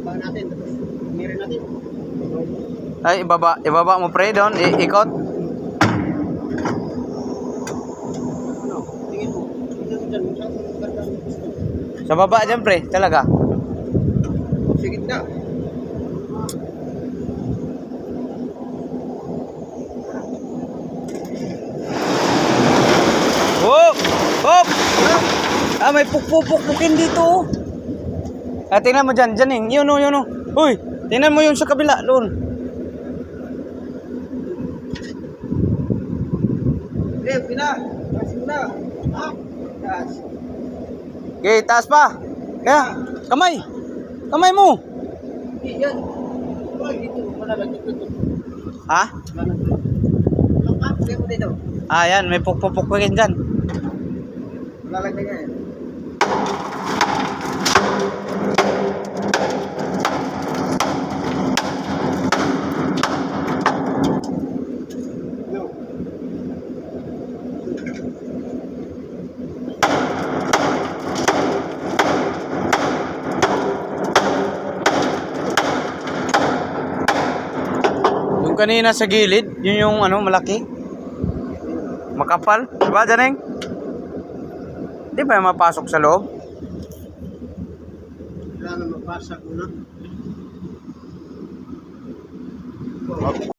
Ibaba natin. Meron natin. Ay, ibaba mo pre doon, ikot. Ano? Tingin mo. Tingin mo dyan. Sa baba dyan pre, talaga. Sige na. Hop! Hop! Ah, may pukpukin dito. Ah, tingnan mo dyan, dyan yun o, yun o. Uy, tingnan mo yun sa kabila, doon. Pina. Taas mo na. Taas. Okay, taas pa. Kaya, kamay. Kamay mo. Yan. Dito. Malalagay dito. Ha? Lagay mo dito. Ah, yan, may pukpukin dyan. Malalagay yan. Yung kanina sa gilid, yun yung ano, malaki. Makapal. Diba, Janeng? Di ba yung mapasok sa loob? Kailangan mapasok muna.